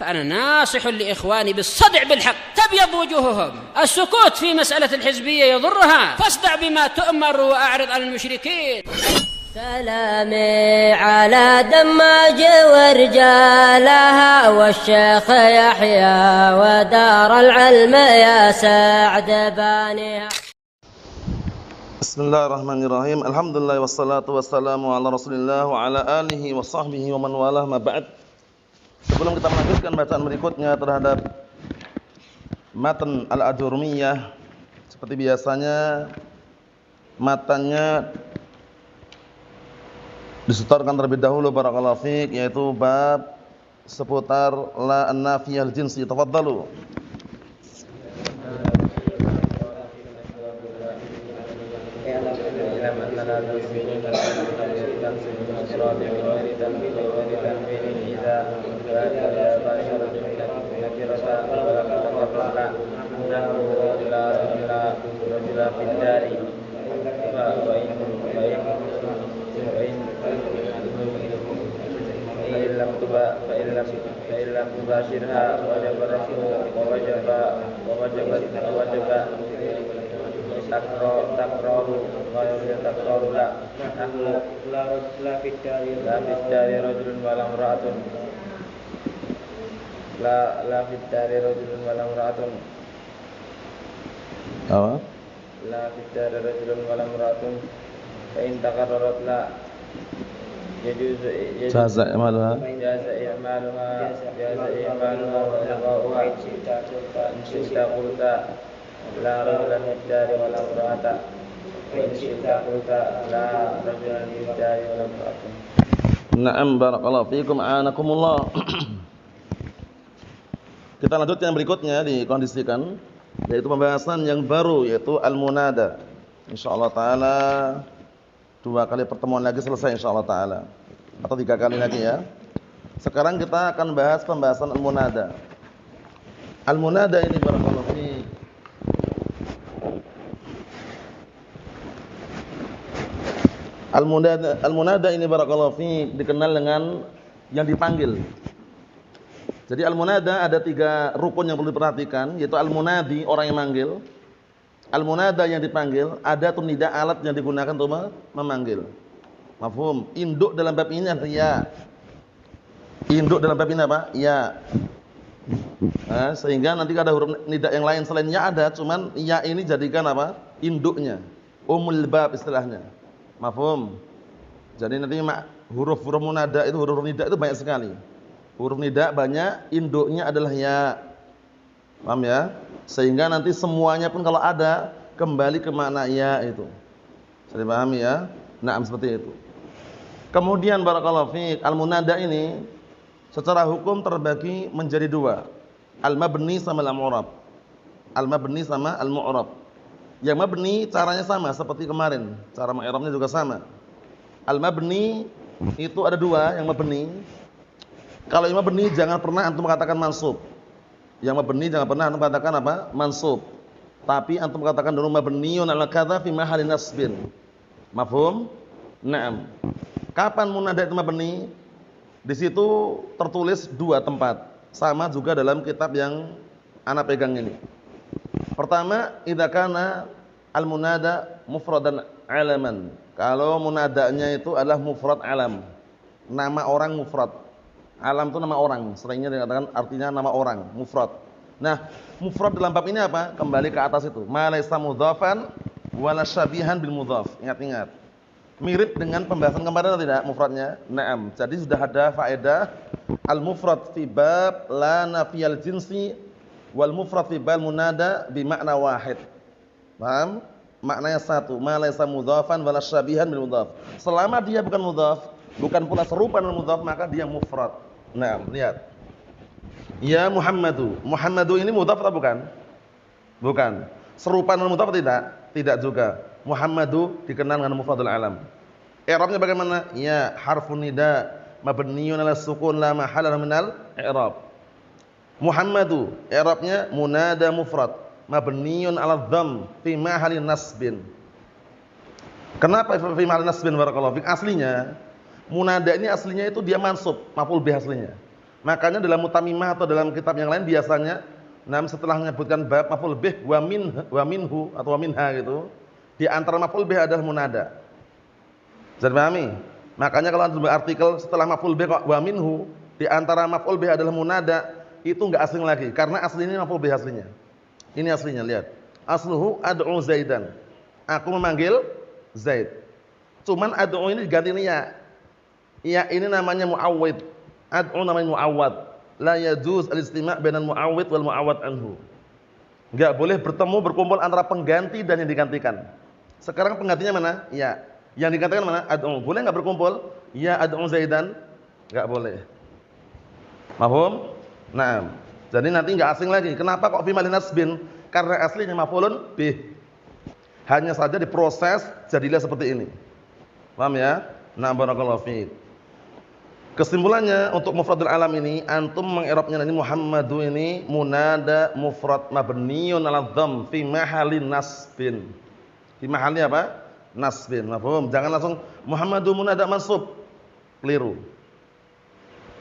فأنا ناصح لإخواني بالصدع بالحق تبيض وجوههم. السكوت في مسألة الحزبية يضرها، فاصدع بما تؤمر وأعرض عن المشركين. سلامي على دماج ورجالها والشيخ يحيى ودار العلم يا سعد بانيها. Bismillahirrahmanirrahim. Alhamdulillah wassalatu wassalamu ala Rasulillah wa ala alihi wa sahbihi wa man walah ma ba'd. Sebelum kita melanjutkan bacaan berikutnya terhadap matan Al-Ajurumiyah, seperti biasanya matanya disetorkan terlebih dahulu barakallahu fiik, yaitu bab seputar la an-nafiyah al-jinsi. Tafadhalu. La fi dari rajulun wala imra'atun. Apa? La fi dari rajulun wala imra'atun. Fa in taqarrarat la yajuzu Jaza i'maluha wa ilgha'uha in shi'ta qulta la rajulan fi dari wala imra'ata wa in shi'ta qulta la rajulan fi dari wala imra'atun. Na'am, barakallahu fiikum, a'anakumullah. Kita lanjutkan yang berikutnya, dikondisikan, yaitu pembahasan yang baru, yaitu al-munada. Insyaallah taala 2 kali pertemuan lagi selesai insyaallah taala, atau 3 kali lagi ya. Sekarang kita akan bahas pembahasan al-munada. Al-munada ini barakallahu fiik, al-munada ini barakallahu fiik dikenal dengan yang dipanggil. Jadi al-munada ada 3 rukun yang perlu diperhatikan, yaitu al-munadi, orang yang manggil, al-munada yang dipanggil, ada nida, alat yang digunakan untuk memanggil. Mafhum? Induk dalam bab ini adalah ya. Induk dalam bab ini apa? Ya. Nah, sehingga nanti ada huruf nida yang lain selain ya ada, cuman ya ini jadikan apa? Induknya. Umul bab istilahnya. Mafhum? Jadi nanti huruf-huruf munada itu, huruf nida itu banyak sekali. Huruf nida banyak, induknya adalah ya. Paham ya? Sehingga nanti semuanya pun kalau ada kembali ke makna ya itu. Bisa dipahami ya? Naam, seperti itu. Kemudian barakallahu fiik, al-munada ini secara hukum terbagi menjadi 2. Al-mabni sama al-mu'rab. Al-mabni sama al-mu'rab. Yang mabni caranya sama seperti kemarin, cara mengi'rabnya juga sama. Al-mabni itu ada 2 yang mabni. Kalau yang mabni jangan pernah antum katakan mansub. Yang mabni jangan pernah antum katakan apa? Mansub. Tapi antum katakan dulu mabniun ala kadza fi mahalli nasbin. Mafhum? Naam. Kapan munada itu mabni? Di situ tertulis 2 tempat. Sama juga dalam kitab yang ana pegang ini. Pertama, idza kana al-munada mufradan alaman. Kalau munadanya itu adalah mufrad alam. Nama orang mufrad. Alam itu nama orang, seringnya dikatakan artinya nama orang, mufrad. Nah, mufrad dalam bab ini apa? Kembali ke atas itu. Ma laysa mudhafan wala syabihan bil mudhaf. Ingat-ingat. Mirip dengan pembahasan kemarin atau tidak mufradnya? Naam. Jadi sudah ada faedah al-mufrad fi bab la nafiyal jinsi wal mufrad fi bab munada bi makna wahid. Paham? Maknanya satu. Ma laysa mudhafan wala syabihan bil mudhaf. Selama dia bukan mudhaf, bukan pula serupa dengan mudhaf, maka dia mufrad. Nah, lihat. Ya Muhammadu. Muhammadu ini mudhaf atau bukan? Bukan. Serupa dengan mudhaf atau tidak? Tidak juga. Muhammadu dikenal dengan mufradul alam. I'rabnya bagaimana? Ya harfun nida mabniun 'ala sukun la mahalla minal i'rab. Muhammadu i'rabnya munada mufrad mabniun 'ala dhamm fi mahalli nasbin. Kenapa fi mahalli nasbin barakallahu fik? Aslinya munada ini aslinya itu dia mansub, maf'ul bih aslinya. Makanya dalam Mutamimah atau dalam kitab yang lain biasanya setelah menyebutkan bab maf'ul bih wa minhu atau wa minha gitu, di antara maf'ul bih adalah munada. Bisa dipahami? Makanya kalau ada artikel setelah maf'ul bih wa minhu, di antara maf'ul bih adalah munada, itu enggak asing lagi karena aslinya maf'ul bih aslinya. Ini aslinya, lihat. Asluhu ad'u Zaidan. Aku memanggil Zaid. Cuman ad'u ini diganti ya. Ya ini namanya muawwid. Ad'u namanya muawwad. La yajuz al-istima' bainal muawwid wal muawwad anhu. Enggak boleh berkumpul antara pengganti dan yang digantikan. Sekarang penggantinya mana? Ya. Yang digantikan mana? Ad'u. Boleh enggak berkumpul? Ya ad'u Zaidan? Enggak boleh. Paham? Nah, jadi nanti enggak asing lagi. Kenapa kok fi mahallin nasbin? Karena aslinya maf'ulun bih. Hanya saja diproses jadilah seperti ini. Paham ya? Nah, barakallahu fiik. Kesimpulannya untuk mufradul alam ini antum mengi'rabnya ini Muhammadu ini munada mufrad mabniun 'ala dhamm fi mahallin nasbin. Fi mahalli apa? Nasbin. Mafhum? Jangan langsung Muhammadu munada mansub. Keliru.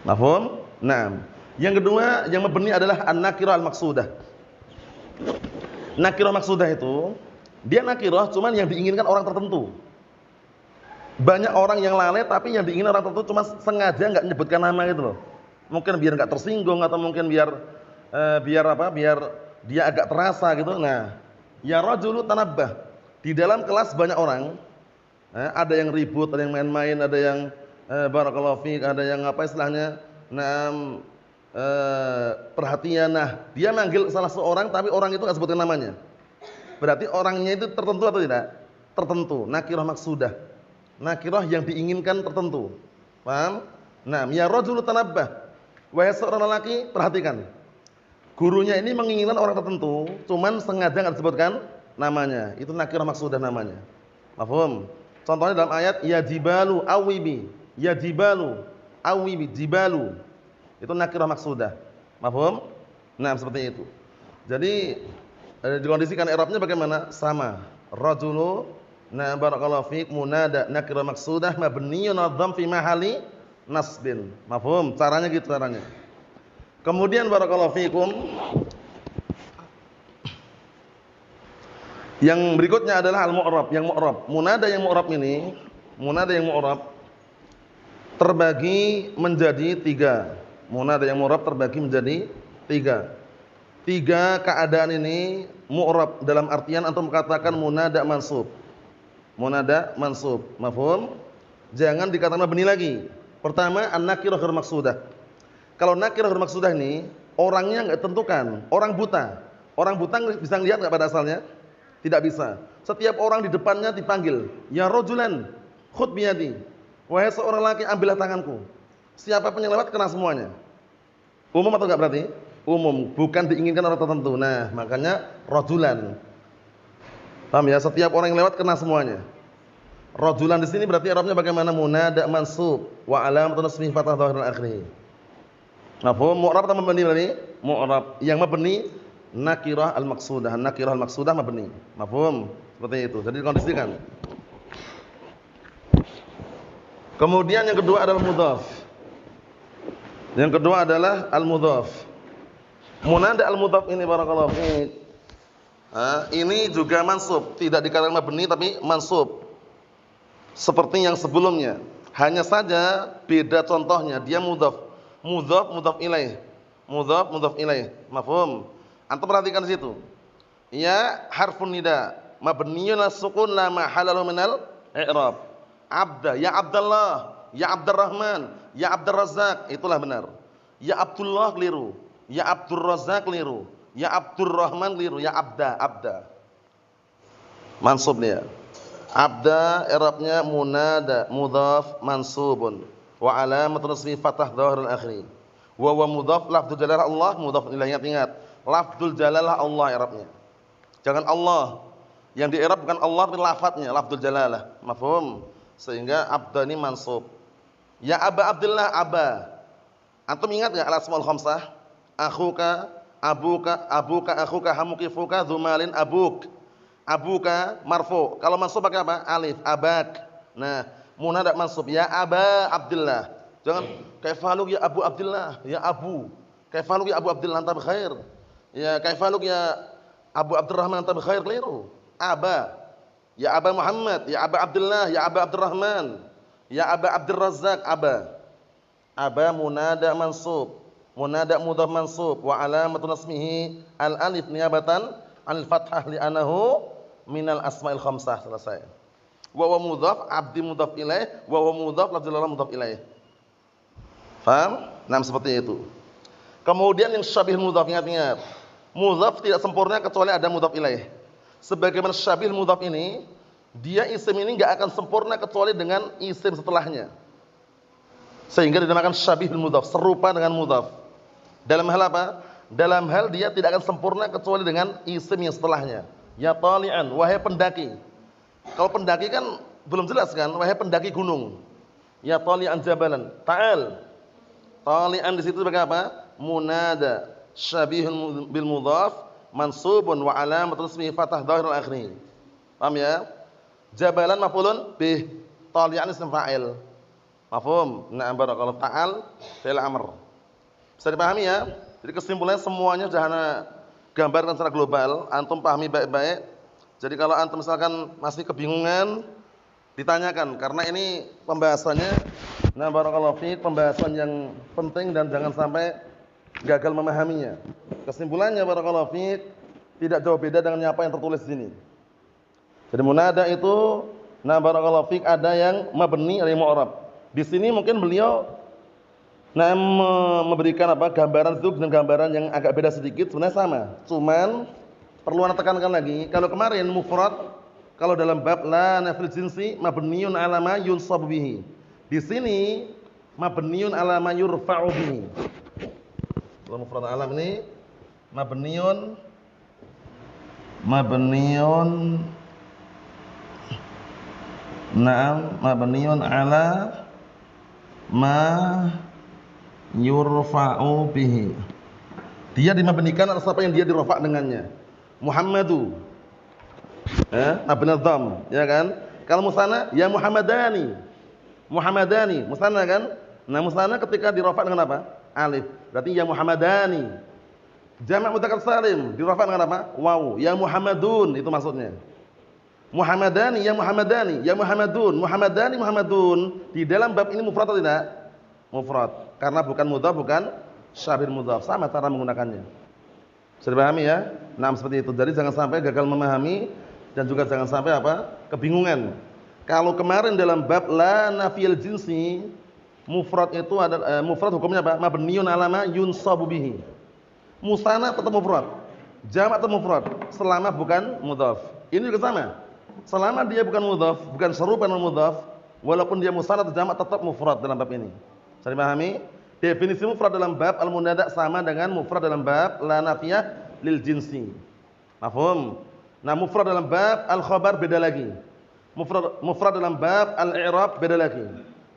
Mafhum? Naam. Yang kedua yang mabni adalah an-nakirah al-maqsudah. Nakirah maqsudah itu dia nakirah cuman yang diinginkan orang tertentu. Banyak orang yang lalai tapi yang diinginkan orang tertentu cuma sengaja enggak menyebutkan nama gitu loh. Mungkin biar enggak tersinggung atau mungkin biar biar dia agak terasa gitu. Nah, ya rajulu tanabbah. Di dalam kelas banyak orang, ada yang ribut, ada yang main-main, ada yang barakallahu fiik, ada yang apa istilahnya? Perhatian. Nah, dia manggil salah seorang tapi orang itu enggak sebutkan namanya. Berarti orangnya itu tertentu atau tidak? Tertentu. Nakirah maqsudah. Nakirah yang diinginkan tertentu. Paham? Nah, ya rajulu tanabbah. Wahai seorang lelaki, perhatikan. Gurunya ini menginginkan orang tertentu, cuman sengaja enggak disebutkan namanya. Itu nakirah maqsudah namanya. Paham? Contohnya dalam ayat ya jibalu awibi. Ya jibalu awibi, jibalu. Itu nakirah maqsudah. Paham? Nah, seperti itu. Jadi dikondisikan i'rabnya bagaimana? Sama. Rajulu na barakallahu fiik munada nakirah maqsudah mabniyyun 'ala dhamm fi mahalli nasbin. Mafhum? Caranya gitu caranya. Kemudian barakallahu fiikum yang berikutnya adalah al-mu'rab, yang mu'rab. Munada yang mu'rab ini, munada yang mu'rab terbagi menjadi 3. Munada yang mu'rab terbagi menjadi 3. 3 keadaan ini mu'rab dalam artian antum katakan munada mansub. Munada mansub. Mafhum? Jangan dikatakan mabni lagi. Pertama, an-nakirah ghair maqsudah. Kalau nakirah ghair maqsudah ini orangnya enggak tentukan, orang buta. Orang buta bisa lihat enggak pada asalnya? Tidak bisa. Setiap orang di depannya dipanggil, ya rajulan, khudh biyadi. Wahai seorang laki, ambillah tanganku. Siapapun yang lewat kena semuanya. Umum atau enggak berarti? Umum, bukan diinginkan orang tertentu. Nah, makanya rajulan. Paham ya? Setiap orang yang lewat kena semuanya. Rajulan di sini berarti i'rabnya bagaimana? Munada mansub wa alamatun nasbihi fathah dhahir al-akhir. Mafhum? Mu'rab atau mabni berarti? Mu'rab. Yang mabni nakirah al-maqsudah. Nakirah al-maqsudah mabni. Mafhum? Seperti itu. Jadi dikondisikan. Kemudian yang kedua adalah mudhaf. Yang kedua adalah al-mudhaf. Munada al-mudhaf ini barakallahu fiik. Ini juga mansub, tidak dikatakan mabni tapi mansub. Seperti yang sebelumnya. Hanya saja beda contohnya, dia mudhaf. Mudhaf mudhaf ilaih. Mudhaf mudhaf ilaih. Mafhum? Antum perhatikan di situ. Ya harfun nida, mabniyyun as-sukun la mahalla lahu minal i'rab. Abda, ya Abdullah, ya Abdurrahman, ya Abdurrazzaq, itulah benar. Ya Abdullah keliru, ya Abdurrazzaq keliru, ya Abdurrahman keliru, ya Abda, Abda. Mansub dia. Abda i'rabnya munada mudhaf mansubun wa alamatun nasbi fathah dhahirul akhir. Wa huwa mudhaf lafdzul jalalah Allah mudhaf ilaih. Ingat, lafdzul jalalah Allah i'rabnya. Jangan Allah. Yang di-i'rab bukan Allah tapi lafadznya, lafdzul jalalah. Mafhum? Sehingga abda ini mansub. Ya Aba Abdullah, Aba. Antum ingat enggak al-asmaul khamsah? Akhuka, abuka, abuka, akhuka, hamukifuka, dzumalin, abuk. Abuka marfu. Kalau mansub pakai apa? Alif, abak. Nah, munada mansub ya Aba Abdullah. Jangan kaifaluk ya Abu Abdullah, ya Abu. Kaifaluk ya Abu Abdullah anta bikhair. Ya kaifaluk ya Abu Abdurrahman anta bikhair, keliru. Aba. Ya Aba Muhammad, ya Aba Abdullah, ya Aba Abdurrahman, ya Aba Abdurrazzaq, Aba. Aba munada mansub, munada mudhaf mansub wa alamatu nasmihi al alif niyabatan anil fathah li'annahu minal asma'il khamsah. Selesai. Wa huwa mudhaf, abdi mudhaf ilaih, wa huwa mudhaf, lafzul jalalaah mudhaf ilaih. Paham? Nah, seperti itu. Kemudian yang syabih mudhaf, ingat-ingat. Mudhaf tidak sempurna kecuali ada mudhaf ilaih. Sebagaimana syabih mudhaf ini, dia isim ini enggak akan sempurna kecuali dengan isim setelahnya. Sehingga dinamakan syabih mudhaf, serupa dengan mudhaf. Dalam hal apa? Dalam hal dia tidak akan sempurna kecuali dengan isim yang setelahnya. Ya tali'an, wahai pendaki. Kalau pendaki kan belum jelas kan, wahai pendaki gunung. Ya tali'an jabalan. Ta'al. Tali'an di situ sebagai apa? Munada syabihun bil mudhaf mansubun wa alamatun ismihi fathah dhahirul akhir. Paham ya? Jabalan maf'ulun bih, tali'an ism fa'il. Mafhum? Na'am barakallahu. Ta'al fi'il amr. Bisa dipahami ya? Jadi kesimpulannya semuanya sudah ana gambarkan secara global, antum pahami baik-baik. Jadi kalau antum misalkan masih kebingungan, ditanyakan karena ini pembahasannya na'am barakallahu fiik, pembahasan yang penting dan jangan sampai gagal memahaminya. Kesimpulannya barakallahu fiik, tidak jauh beda dengan apa yang tertulis di sini. Jadi munada itu na barakallahu fiik ada yang mabni, ada yang mu'rab. Di sini mungkin beliau memberikan apa? Gambaran itu dengan gambaran yang agak beda sedikit, sebenarnya sama. Cuman perlu anda tekankan lagi, kalau kemarin mufrad kalau dalam bab la nafil jinsi mabniun ala ma yunsabu bihi. Di sini mabniun ala ma yurfa'u bihi. Kalau mufrad alam ini mabniun ala ma yurfa'u bihi. Dia dimabnikan atas apa yang dia dirofa' dengannya. Muhammadu. Mabni dham, ya kan? Kalau musanna ya Muhammadani. Muhammadani, musanna kan? Nah, musanna ketika dirofa' dengan apa? Alif. Berarti ya Muhammadani. Jamak mudzakkar salim dirofa' dengan apa? Waw. Ya Muhammadun, itu maksudnya. Muhammadani, ya Muhammadani, ya Muhammadun, Muhammadani, Muhammadun. Di dalam bab ini mufrad atau tidak? Mufrad. Karena bukan mudhaf, bukan syabih mudhaf. Sama cara menggunakannya. Sudah pahami ya? Nah, seperti itu. Jadi jangan sampai gagal memahami dan juga jangan sampai apa? Kebingungan. Kalau kemarin dalam bab la nafiyil jinsi, mufrad itu ada mufrad hukumnya apa? Mabniun ala ma yunsabu bihi. Musanna tetap mufrad. Jamak tetap mufrad selama bukan mudhaf. Ini juga sama. Selama dia bukan mudhaf, bukan serupa dengan mudhaf, walaupun dia musanna atau jamak tetap mufrad dalam bab ini. Bisa dipahami? Definisi mufrad dalam bab al-munada sama dengan mufrad dalam bab la nafiyah lil jinsi. Mafhum? Nah, mufrad dalam bab al-khabar beda lagi. Mufrad dalam bab al-i'rab beda lagi.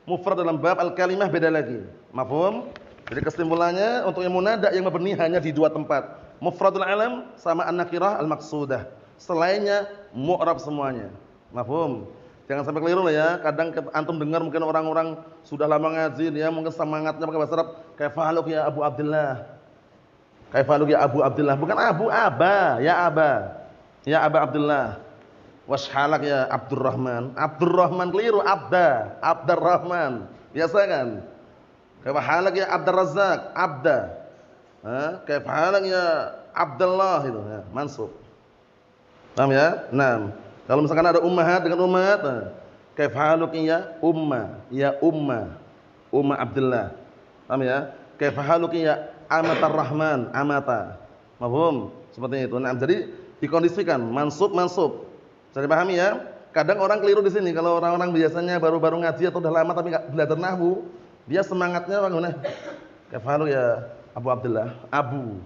Mufrad dalam bab al-kalimah beda lagi. Mafhum? Jadi kesimpulannya untuk yang munada yang mabni hanya di dua tempat. Mufradul alam sama an-nakirah al-maqsudah. Selainnya mu'rab semuanya. Mafhum? Jangan sampai keliru lah ya. Kadang antum dengar mungkin orang-orang sudah lama ngaji, dia mungkin semangatnya pakai bahasa Arab, kaifaluk ya Abu Abdullah. Kaifaluk ya Abu Abdullah, bukan Abu, Aba, ya Aba. Ya Aba Abdullah. Washalak ya Abdurrahman. Abdurrahman keliru, Abda, Abdurrahman. Biasa kan? Kaifaluk ya Abdurrazzaq, Abda. Kaifaluk ya Abdullah itu ya, mansub. Paham ya? Nah, kalau misalkan ada ummahat dengan ummahat, kaifahaluki ya umma, ya umma, umma Abdullah. Paham ya? Kaifahaluki ya amatar rahman, amata. Mafhum? Seperti itu. Nah, jadi dikondisikan mansub. Bisa dipahami ya? Kadang orang keliru di sini kalau orang-orang biasanya baru-baru ngaji atau udah lama tapi enggak belajar nahwu, dia semangatnya bagaimana? Kaifahalu ya Abu Abdullah, Abu.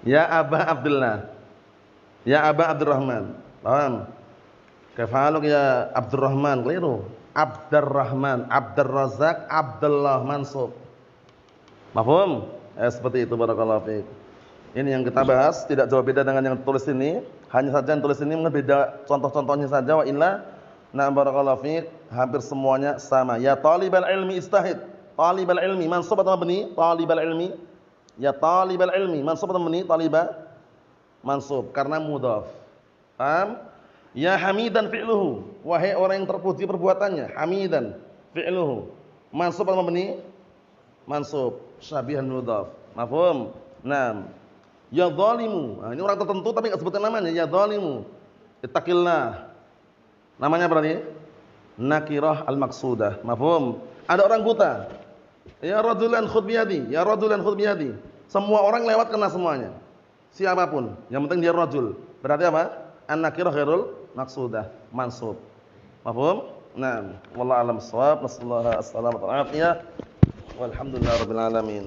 Ya Aba Abdullah. Ya Aba Abdurrahman. Paham? Kaifaluk ya Abdurrahman, keliru. Abdurrahman, Abdurrazzaq, Abdullah mansub. Mafhum? Seperti itu barakallahu fiik. Ini yang kita bahas, tidak jauh beda dengan yang tulis ini. Hanya saja yang tulis ini mungkin beda contoh-contohnya saja wa illa na barakallahu fiik, hampir semuanya sama. Ya talibal ilmi istahid. talibal ilmi mansub atau mabni? Talibal ilmi. Ya talibal ilmi mansub atau mabni? Taliba mansub karena mudhaf. Paham? Ya hamidan fi'luhu. Wahai orang yang terpuji perbuatannya. Hamidan fi'luhu. Mansub atau mabni? Mansub. Syabihan mudhaf. Mafhum? Naam. Ya zalimu. Nah, ini orang tertentu tapi enggak sebutkan namanya. Ya zalimu. Ittaqillah. Namanya berarti nakirah al-maqsudah. Mafhum? Ada orang buta. Ya rajulan khudh biyadi. Ya rajulan khudh biyadi. Semua orang lewat kena semuanya. Siapapun, yang penting dia rajul. Berarti apa? An-nakirah ghairul maqsudah, mansub. Mafhum? Naam. Wallahu a'lam bissawab. Nasallahu alaihi wasallam. Walhamdulillahirabbil alamin.